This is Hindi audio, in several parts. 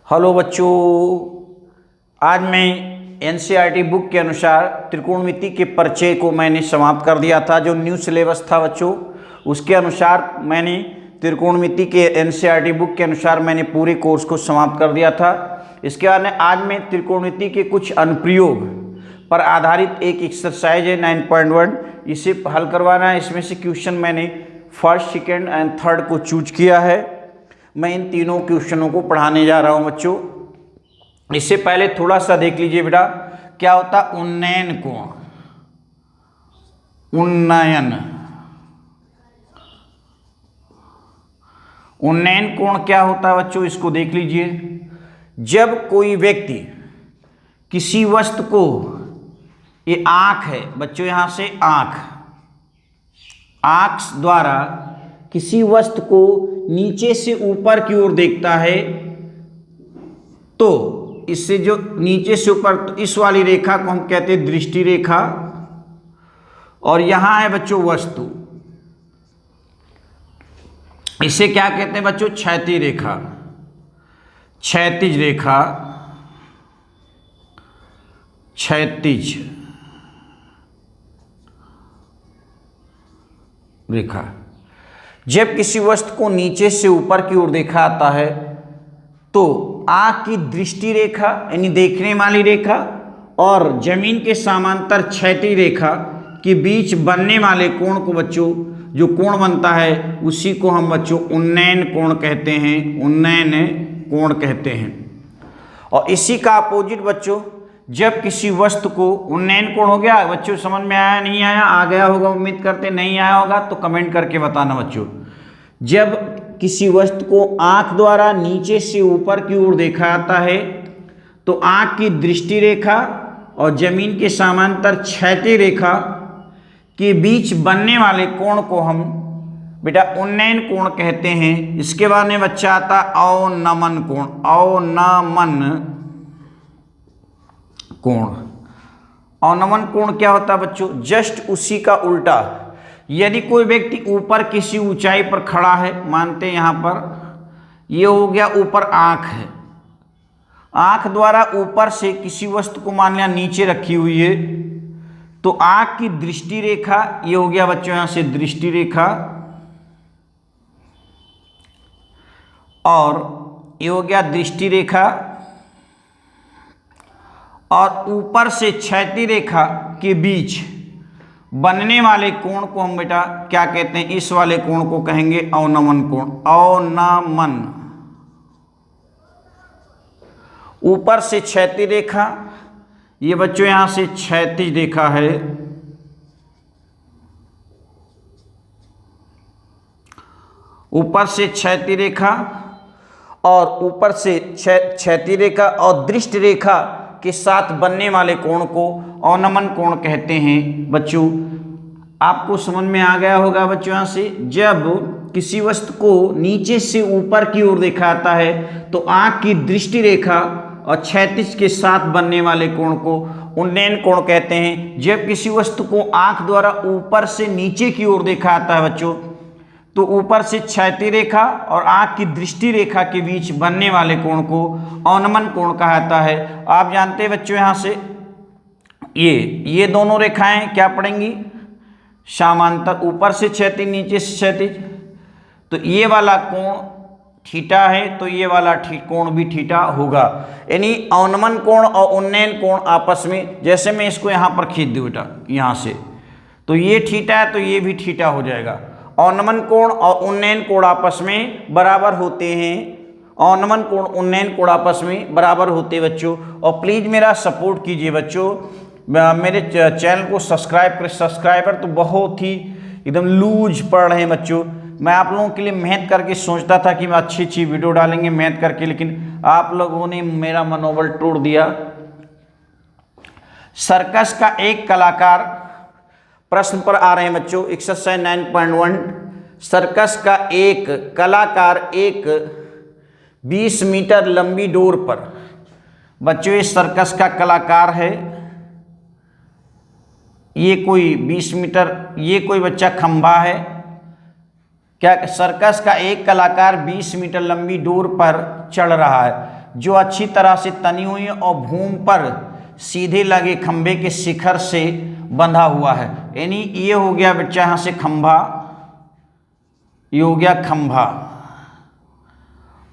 हेलो बच्चों, आज मैं एनसीईआरटी बुक के अनुसार त्रिकोणमिति के परिचय को मैंने समाप्त कर दिया था। जो न्यू सिलेबस था बच्चों, उसके अनुसार मैंने त्रिकोणमिति के एनसीईआरटी बुक के अनुसार मैंने पूरे कोर्स को समाप्त कर दिया था। इसके बाद आज मैं त्रिकोणमिति के कुछ अनुप्रयोग पर आधारित एक एक्सरसाइज है 9.1, इसे हल करवाना है। इसमें से क्वेश्चन मैंने फर्स्ट, सेकेंड एंड थर्ड को चूज किया है। मैं इन तीनों क्वेश्चनों को पढ़ाने जा रहा हूं बच्चों। इससे पहले थोड़ा सा देख लीजिए बेटा, क्या होता उन्नयन कोण। उन्नयन कोण क्या होता है बच्चों, इसको देख लीजिए। जब कोई व्यक्ति किसी वस्तु को, ये आंख है बच्चों, यहां से आंख द्वारा किसी वस्तु को नीचे से ऊपर की ओर देखता है, तो इससे जो नीचे से ऊपर, तो इस वाली रेखा को हम कहते हैं दृष्टि रेखा। और यहां है बच्चों वस्तु, इसे क्या कहते हैं बच्चों, क्षैतिज रेखा। क्षैतिज रेखा। जब किसी वस्तु को नीचे से ऊपर की ओर देखा आता है, तो आंख की दृष्टि रेखा यानी देखने वाली रेखा और जमीन के समांतर क्षैतिज रेखा के बीच बनने वाले कोण को बच्चों, जो कोण बनता है उसी को हम बच्चों उन्नयन कोण कहते हैं। उन्नयन कोण कहते हैं। और इसी का अपोजिट बच्चों, जब किसी वस्तु को, उन्नयन कोण हो गया बच्चों, समझ में आया नहीं आया, आ गया होगा उम्मीद करते, नहीं आया होगा तो कमेंट करके बताना बच्चों। जब किसी वस्तु को आंख द्वारा नीचे से ऊपर की ओर देखा जाता है, तो आंख की दृष्टि रेखा और जमीन के समांतर क्षैतिज रेखा के बीच बनने वाले कोण को हम बेटा उन्नयन कोण कहते हैं। इसके बाद में बच्चा आता अवनमन कोण। अवनमन कोण क्या होता है बच्चों, जस्ट उसी का उल्टा। यदि कोई व्यक्ति ऊपर किसी ऊंचाई पर खड़ा है, मानते हैं यहां पर ये हो गया, ऊपर आंख है, आंख द्वारा ऊपर से किसी वस्तु को मान लिया नीचे रखी हुई है, तो आंख की दृष्टि रेखा, ये हो गया बच्चों यहां से दृष्टि रेखा, और ये हो गया दृष्टि रेखा, और ऊपर से क्षैतिज रेखा के बीच बनने वाले कोण को हम बेटा क्या कहते हैं, इस वाले कोण को कहेंगे अवनमन कोण। अवनमन, ऊपर से क्षैतिज रेखा, ये बच्चों यहां से क्षैतिज रेखा है, ऊपर से क्षैतिज रेखा, और ऊपर से क्षैतिज रेखा और दृष्टि रेखा के साथ बनने वाले कोण को अवनमन कोण कहते हैं। बच्चों आपको समझ में आ गया होगा बच्चों, यहां से जब किसी वस्तु को नीचे से ऊपर की ओर देखा जाता है, तो आंख की दृष्टि रेखा और क्षैतिज के साथ बनने वाले कोण को उन्नयन कोण कहते हैं। जब किसी वस्तु को आंख द्वारा ऊपर से नीचे की ओर देखा जाता है बच्चों, तो ऊपर से क्षैतिज रेखा और आंख की दृष्टि रेखा के बीच बनने वाले कोण को अवनमन कोण कहा जाता है। आप जानते हैं बच्चों, यहां से ये दोनों रेखाएं क्या पड़ेंगी, समांतर, ऊपर से क्षैतिज नीचे से क्षैतिज। तो ये वाला कोण थीटा है, तो ये वाला कोण भी थीटा होगा। यानी अवनमन कोण और उन्नयन कोण आपस में, जैसे मैं इसको यहां पर खींच दूं बेटा यहां से, तो ये थीटा है तो ये भी थीटा हो जाएगा। अवनमन कोण और उन्नयन कोण आपस में बराबर होते हैं। अवनमन कोण उन्नयन कोण आपस में बराबर होते हैं बच्चों। और प्लीज़ मेरा सपोर्ट कीजिए बच्चों, मेरे चैनल को सब्सक्राइबर तो बहुत ही एकदम लूज पड़ रहे हैं बच्चों। मैं आप लोगों के लिए मेहनत करके सोचता था कि मैं अच्छी वीडियो डालेंगे मेहनत करके, लेकिन आप लोगों ने मेरा मनोबल तोड़ दिया। सर्कस का एक कलाकार, प्रश्न पर आ रहे हैं बच्चों, एक्सरसाइज 9.1। सर्कस का एक कलाकार एक 20 मीटर लंबी डोर पर, बच्चों ये सर्कस का कलाकार है, ये कोई 20 मीटर, ये कोई बच्चा खंभा है, क्या सर्कस का एक कलाकार 20 मीटर लंबी डोर पर चढ़ रहा है। जो अच्छी तरह से तनी हुई है और भूमि पर सीधे लगे खंभे के शिखर से बंधा हुआ है। यानी ये हो गया बच्चा यहाँ से खंभा, ये हो गया खंभा,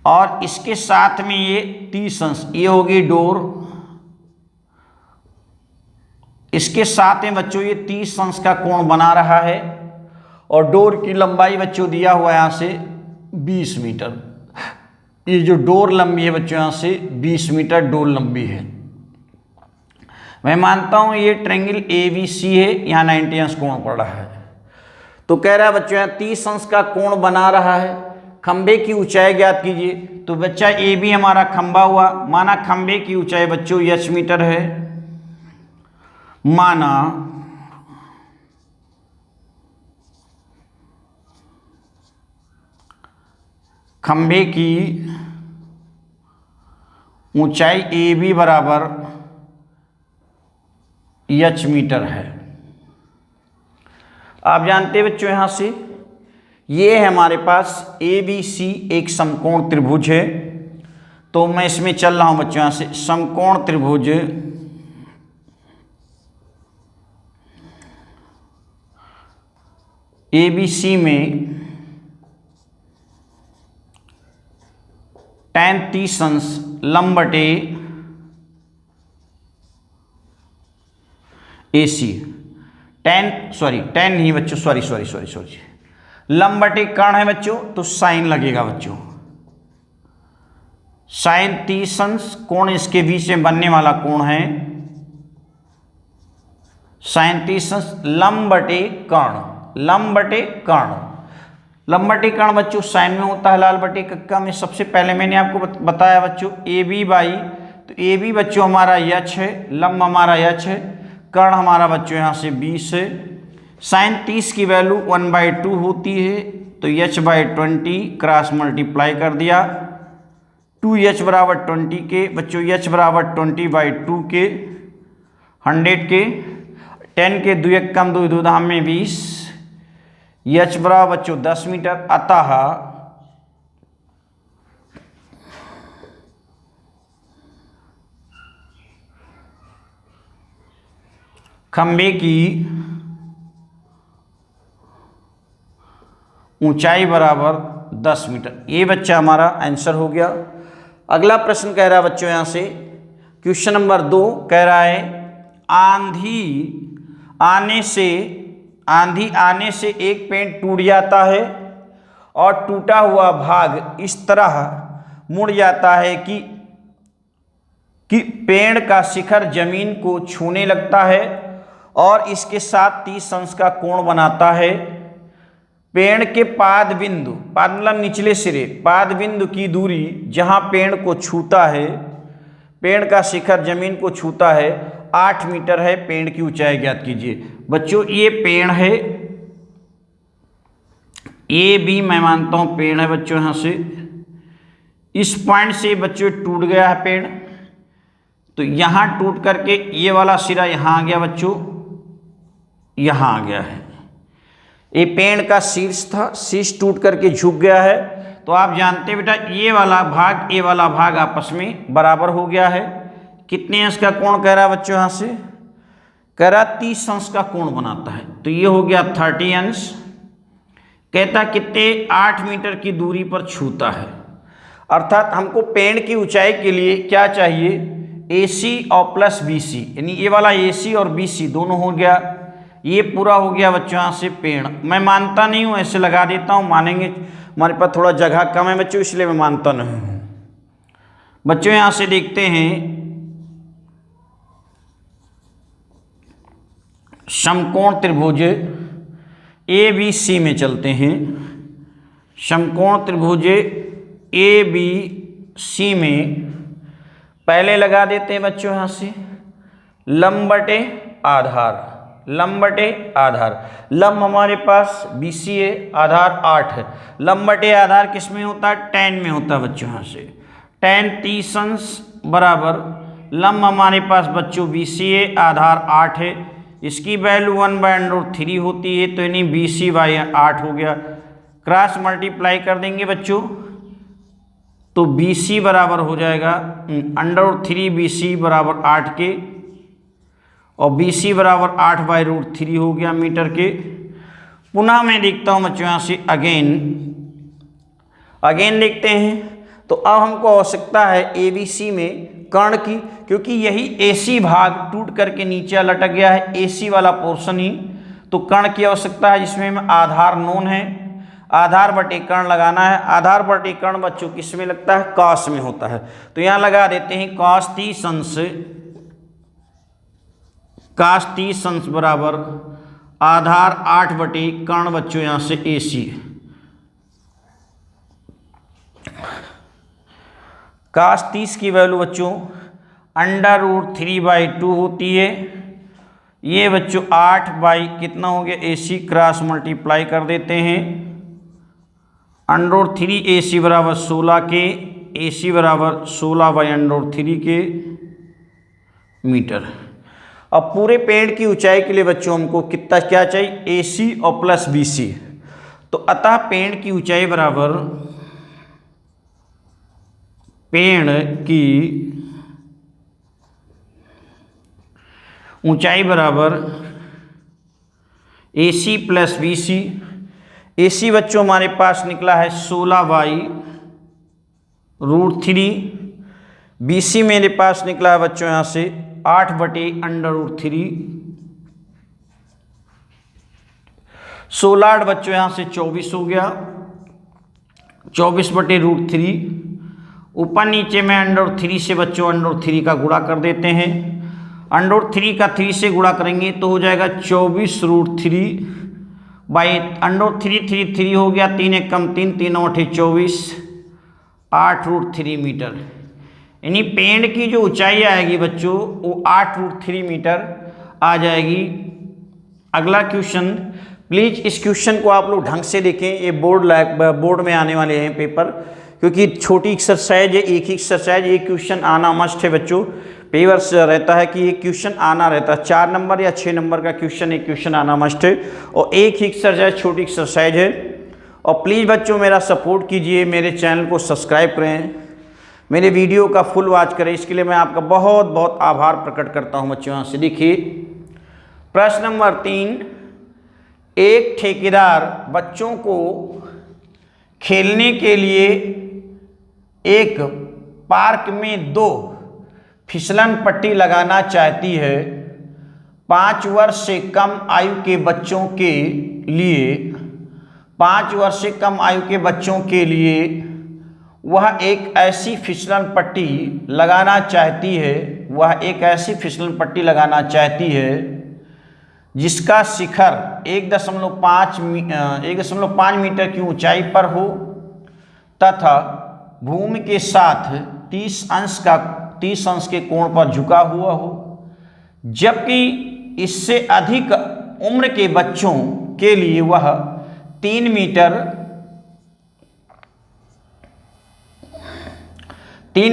और इसके साथ में ये 30 अंश, ये होगी डोर, इसके साथ में बच्चों ये 30 अंश का कोण बना रहा है, और डोर की लंबाई बच्चों दिया हुआ है यहाँ से 20 मीटर। ये जो डोर लंबी है बच्चों यहाँ से 20 मीटर डोर लंबी है। मैं मानता हूं ये ट्रायंगल ABC है, यहाँ 90 अंश कोण पड़ रहा है। तो कह रहा है बच्चों यहाँ 30 अंश का कोण बना रहा है। खंबे की ऊंचाई ज्ञात कीजिए। तो बच्चा AB हमारा खंबा हुआ, माना खंबे की ऊंचाई बच्चों h मीटर है, माना खंबे की ऊंचाई AB बराबर h मीटर है। आप जानते हैं बच्चों यहाँ से ये है हमारे पास ABC एक समकोण त्रिभुज है। तो मैं इसमें चल रहा हूं बच्चों यहाँ से समकोण त्रिभुज ABC में tan 30 अंश लंब बटे AC, tan नहीं बच्चों, सॉरी लंब बटे कर्ण है बच्चों, तो साइन लगेगा बच्चों, साइन 30 अंश कोण इसके बीच में बनने वाला कोण है साइन 30 अंश लंब बटे कर्ण, लंब बटे कर्ण। लंब बटे कर्ण बच्चों साइन में होता है लाल बटे कक्का में। सबसे पहले मैंने आपको बताया बच्चों AB बाई, तो AB बच्चों हमारा h है, लंब हमारा h है, कर्ण हमारा बच्चों यहाँ से 20 है। साइन 30 की वैल्यू 1/2 होती है, तो h/20 क्रॉस मल्टीप्लाई कर दिया, 2h बराबर 20 के बच्चों, h बराबर 20/2 के 100 के 10 के 2 1 कम 2 2 धाम में 20, h बराबर बच्चों 10 मीटर। अतः खंबे की ऊंचाई बराबर 10 मीटर। ये बच्चा हमारा आंसर हो गया। अगला प्रश्न कह रहा है बच्चों यहाँ से क्वेश्चन नंबर 2 कह रहा है आंधी आने से एक पेड़ टूट जाता है और टूटा हुआ भाग इस तरह मुड़ जाता है कि पेड़ का शिखर जमीन को छूने लगता है और इसके साथ 30 अंश का कोण बनाता है। पेड़ के पाद बिंदु, पाद मतलब निचले सिरे, पाद बिंदु की दूरी जहां पेड़ को छूता है, पेड़ का शिखर जमीन को छूता है 8 मीटर है। पेड़ की ऊंचाई ज्ञात कीजिए। बच्चों ये पेड़ है, ये भी मैं मानता हूं पेड़ है बच्चों। यहां से इस पॉइंट से बच्चों टूट गया है पेड़, तो यहां टूट करके ये वाला सिरा यहां आ गया बच्चों, यहां आ गया है। ये पेड़ का शीर्ष था, शीर्ष टूट करके झुक गया है। तो आप जानते हैं बेटा ये वाला भाग आपस में बराबर हो गया है। कितने अंश का कोण कह रहा है बच्चों, यहां से कह रहा 30 अंश का कोण बनाता है, तो ये हो गया 30 अंश। कहता कितने 8 मीटर की दूरी पर छूता है। अर्थात हमको पेड़ की ऊंचाई के लिए क्या चाहिए, AC और प्लस BC, यानी ये वाला AC और BC दोनों हो गया। ये पूरा हो गया बच्चों यहाँ से पेड़। मैं मानता नहीं हूँ, ऐसे लगा देता हूँ, मानेंगे हमारे पास थोड़ा जगह कम है बच्चों, इसलिए मैं मानता नहीं हूँ। बच्चों यहाँ से देखते हैं समकोण त्रिभुज ABC में चलते हैं। समकोण त्रिभुज ABC में पहले लगा देते हैं बच्चों यहाँ से लंब बटे आधार, लंब बटे आधार। लंब हमारे पास BC है, आधार 8 है। लंब बटे आधार किस में होता है, tan में होता है बच्चों। यहाँ से tan 30 अंश बराबर लंब हमारे पास बच्चों BC है, आधार 8 है, इसकी वैल्यू 1/3 होती है, तो यानी BC/8 हो गया। क्रॉस मल्टीप्लाई कर देंगे बच्चों, तो BC बराबर हो जाएगा √3 BC बराबर 8 के, और BC बराबर 8/√3 हो गया मीटर के। पुनः मैं देखता हूँ बच्चों यहाँ से अगेन देखते हैं। तो अब हमको आवश्यकता है ABC में कर्ण की, क्योंकि यही AC भाग टूट करके नीचे लटक गया है, AC वाला पोर्शन ही। तो कर्ण की आवश्यकता है, जिसमें में आधार नोन है, आधार बटे कर्ण लगाना है। आधार बटे कर्ण बच्चों किस में लगता है? कॉस में होता है। तो यहाँ लगा देते हैं cos 30 अंश बराबर आधार 8 बटे कर्ण बच्चों यहाँ से AC। cos 30 की वैल्यू बच्चों √3/2 होती है। ये बच्चों 8 बाई कितना हो गया? AC क्रॉस मल्टीप्लाई कर देते हैं। √3 AC बराबर 16 के, AC बराबर 16/√3 के मीटर। अब पूरे पेड़ की ऊंचाई के लिए बच्चों हमको कितना क्या चाहिए? AC और प्लस BC। तो अतः पेड़ की ऊंचाई बराबर, पेड़ की ऊंचाई बराबर AC प्लस BC। AC बच्चों हमारे पास निकला है 16/√3। BC मेरे पास निकला है बच्चों यहाँ से 8/√3। 16 बच्चों यहाँ से 24 हो गया, 24/√3। ऊपर नीचे में √3 से बच्चों √3 का गुणा कर देते हैं। √3 का 3 से गुणा करेंगे तो हो जाएगा 24√3 बाई √3 3 हो गया, 3 1 कम 3, 3 8 24, 8√3 मीटर। यानी पेड़ की जो ऊंचाई आएगी बच्चों वो 8√3 मीटर आ जाएगी। अगला क्वेश्चन, प्लीज इस क्वेश्चन को आप लोग ढंग से देखें, ये बोर्ड में आने वाले हैं पेपर, क्योंकि छोटी एक्सरसाइज है, एक ही एक्सरसाइज, एक क्वेश्चन आना मस्ट है बच्चों। पेपर से रहता है कि एक क्वेश्चन आना रहता है, 4 नंबर या 6 नंबर का क्वेश्चन, एक क्वेश्चन आना मस्ट है, और एक ही एक्सरसाइज छोटी एक्सरसाइज है। और प्लीज़ बच्चों मेरा सपोर्ट कीजिए, मेरे चैनल को सब्सक्राइब करें, मेरे वीडियो का फुल वॉच करें, इसके लिए मैं आपका बहुत बहुत आभार प्रकट करता हूँ बच्चों। यहाँ से देखिए प्रश्न नंबर 3, एक ठेकेदार बच्चों को खेलने के लिए एक पार्क में 2 फिसलन पट्टी लगाना चाहती है। 5 वर्ष से कम आयु के बच्चों के लिए 5 वर्ष से कम आयु के बच्चों के लिए वह एक ऐसी फिसलन पट्टी लगाना चाहती है, वह एक ऐसी फिसलन पट्टी लगाना चाहती है जिसका शिखर 1.5 मीटर की ऊंचाई पर हो तथा भूमि के साथ 30 अंश के कोण पर झुका हुआ हो, जबकि इससे अधिक उम्र के बच्चों के लिए वह 3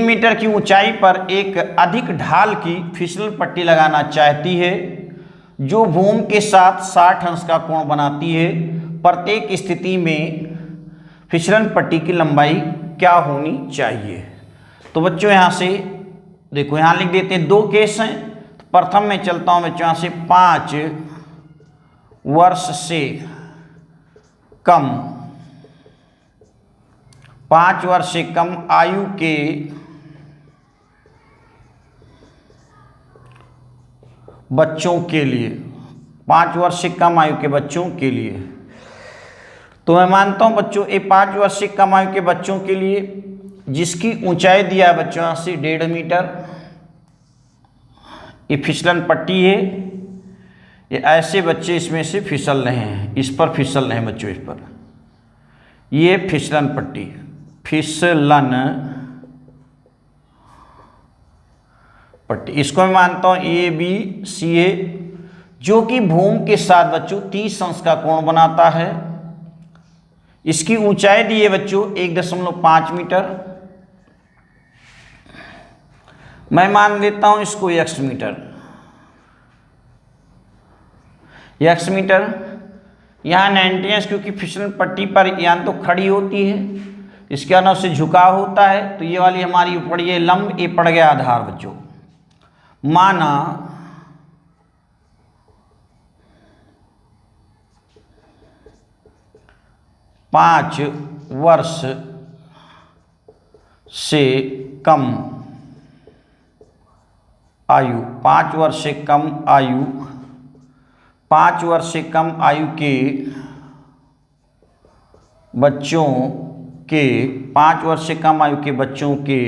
मीटर की ऊंचाई पर एक अधिक ढाल की फिसल पट्टी लगाना चाहती है जो भूमि के साथ 60 अंश का कोण बनाती है। प्रत्येक स्थिति में फिसलन पट्टी की लंबाई क्या होनी चाहिए? तो बच्चों यहाँ से देखो, यहाँ लिख देते हैं 2 केस हैं। तो प्रथम में चलता हूँ बच्चों यहाँ से 5 वर्ष से कम 5 वर्ष से कम आयु के बच्चों के लिए, 5 वर्ष से कम आयु के बच्चों के लिए। तो मैं मानता हूं बच्चों ये 5 वर्ष से कम आयु के बच्चों के लिए जिसकी ऊंचाई दिया है बच्चों यहाँ से 1.5 मीटर, ये फिसलन पट्टी है। ये ऐसे बच्चे इसमें से फिसल रहे हैं, इस पर फिसल रहे हैं बच्चों, इस पर ये फिसलन पट्टी, फिसलन पट्टी, इसको मैं मानता हूं ABCA, जो कि भूमि के साथ बच्चों 30 अंश का कोण बनाता है। इसकी ऊंचाई दी है बच्चों 1.5 मीटर, मैं मान लेता हूं इसको x मीटर। x मीटर यहाँ 90 क्योंकि फिसलन पट्टी पर यान तो खड़ी होती है, इसके अनुसार से झुकाव होता है। तो ये वाली हमारी पड़ गई लंब, ये पड़ गया आधार बच्चों। माना 5 वर्ष से कम आयु, 5 वर्ष से कम आयु, 5 वर्ष से कम आयु के बच्चों के, 5 वर्ष से कम आयु के बच्चों के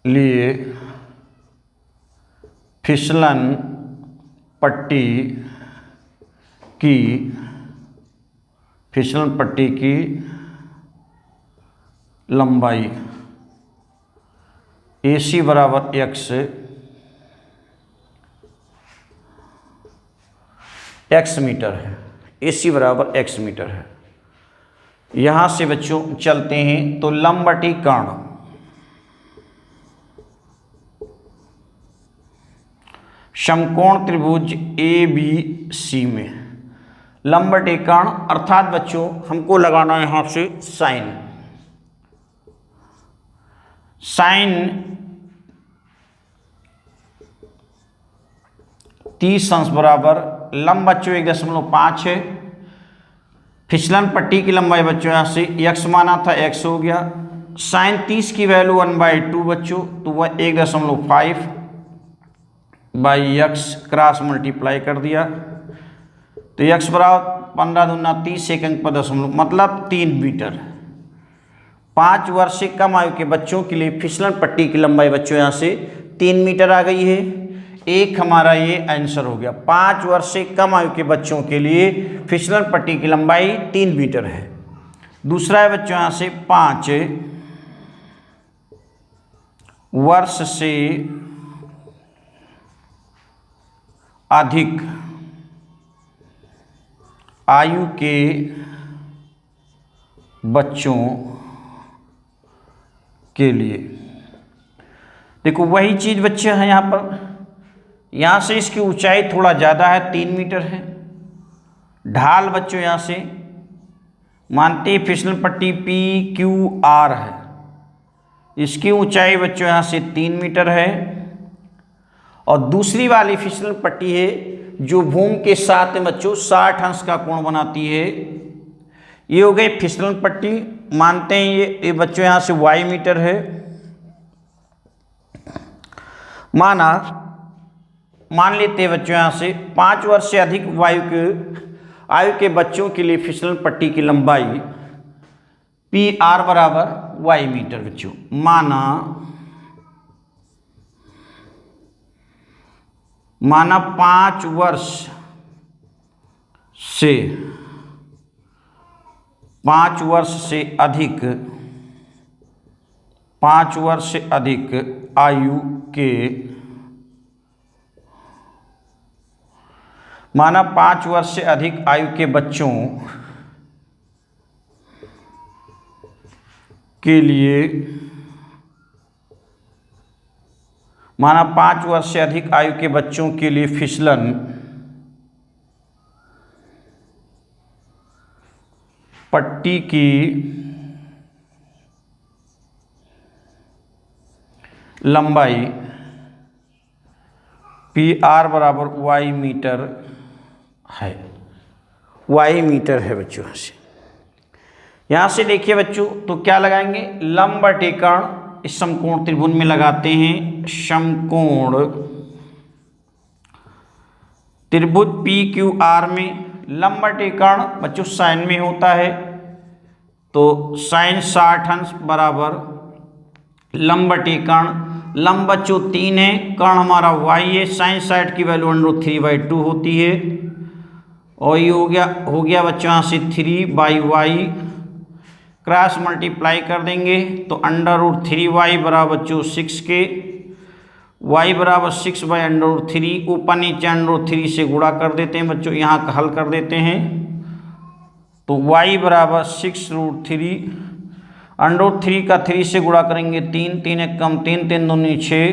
लिए फिसलन पट्टी की लंबाई AC बराबर x मीटर है। AC बराबर x मीटर है। यहाँ से बच्चों चलते हैं तो लंबवटी कर्ण, समकोण त्रिभुज ABC में लंबवटी कर्ण, अर्थात बच्चों हमको लगाना है यहाँ से साइन। साइन 30 अंश बराबर लंब बच्चों 1.5 है। फिसलन पट्टी की लंबाई बच्चों यहाँ से x माना था, x हो गया। साइन 30 की वैल्यू 1/2 बच्चों, तो वह 1.5 बाई x क्रॉस मल्टीप्लाई कर दिया, तो x बराबर 15 दूना 30 एक अंक पर दशमलव, मतलब 3 मीटर। 5 वर्ष से कम आयु के बच्चों के लिए फिसलन पट्टी की लंबाई बच्चों यहाँ से 3 मीटर आ गई है। एक हमारा ये आंसर हो गया। 5 वर्ष से कम आयु के बच्चों के लिए फिसलन पट्टी की लंबाई 3 मीटर है। दूसरा है बच्चों यहाँ से 5 वर्ष से अधिक आयु के बच्चों के लिए, देखो वही चीज़ बच्चे हैं यहाँ पर। यहाँ से इसकी ऊंचाई थोड़ा ज़्यादा है, 3 मीटर है। ढाल बच्चों यहाँ से मानते हैं फिसलन पट्टी PQR है, इसकी ऊंचाई बच्चों यहाँ से 3 मीटर है। और दूसरी वाली फिसलन पट्टी है जो भूमि के साथ में बच्चों 60 अंश का कोण बनाती है। ये हो गई फिसलन पट्टी, मानते हैं ये बच्चों यहाँ से y मीटर है। मान लेते हैं बच्चों यहाँ से 5 वर्ष से अधिक आयु के बच्चों के लिए फिसलन पट्टी की लंबाई PR बराबर y मीटर बच्चों। माना 5 वर्ष से अधिक आयु के, माना 5 वर्ष से अधिक आयु के बच्चों के लिए, माना 5 वर्ष से अधिक आयु के बच्चों के लिए फिसलन पट्टी की लंबाई PR बराबर y मीटर है, y मीटर है बच्चों। यहाँ से देखिए बच्चों, तो क्या लगाएंगे, लंबवटी कर्ण इस समकोण त्रिभुज में लगाते हैं। समकोण त्रिभुज PQR में लंबवटी कर्ण बच्चों साइन में होता है, तो साइन 60 अंश बराबर लंबवटी कर्ण, लंब बच्चों 3 है, कर्ण हमारा y है, साइन 60 की वैल्यू √3/2 होती है। और ये हो गया बच्चों यहाँ से 3/y, क्रॉस मल्टीप्लाई कर देंगे तो √3y बराबर बच्चों 6 के, y बराबर 6/√3, ऊपर नीचे √3 से गुणा कर देते हैं बच्चों, यहाँ का हल कर देते हैं तो y बराबर 6√3, √3 का 3 से गुणा करेंगे 3, 3 एक कम 3, 3 दूनी 6,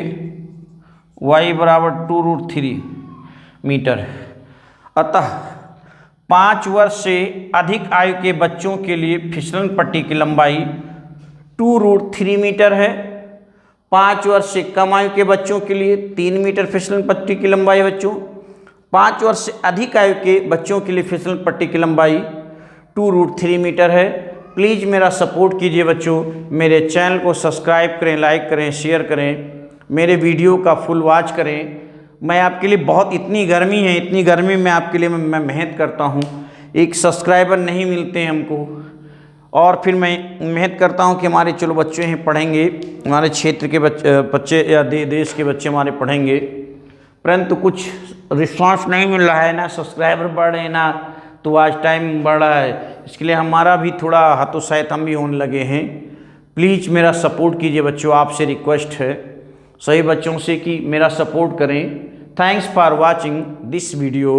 y बराबर 2√3 मीटर। अतः 5 वर्ष से अधिक आयु के बच्चों के लिए फिसलन पट्टी की लंबाई 2√3 मीटर है। 5 वर्ष से कम आयु के बच्चों के लिए 3 मीटर फिसलन पट्टी की लंबाई है बच्चों। 5 वर्ष से अधिक आयु के बच्चों के लिए फिसलन पट्टी की लंबाई 2√3 मीटर है। प्लीज़ मेरा सपोर्ट कीजिए बच्चों, मेरे चैनल को सब्सक्राइब करें, लाइक करें, शेयर करें, मेरे वीडियो का फुल वॉच करें। मैं आपके लिए बहुत, इतनी गर्मी है, इतनी गर्मी में आपके लिए मैं मेहनत करता हूँ, एक सब्सक्राइबर नहीं मिलते हैं हमको, और फिर मैं मेहनत करता हूँ कि हमारे चलो बच्चे हैं पढ़ेंगे, हमारे क्षेत्र के बच्चे या देश के बच्चे हमारे पढ़ेंगे, परंतु कुछ रिस्पांस नहीं मिल रहा है, ना सब्सक्राइबर बढ़ रहे हैं, ना तो वॉच टाइम बढ़ रहा है। इसके लिए हमारा भी थोड़ा हतोत्साहित हम भी होने लगे हैं। प्लीज़ मेरा सपोर्ट कीजिए बच्चों, आपसे रिक्वेस्ट है सभी बच्चों से कि मेरा सपोर्ट करें। Thanks for watching this video.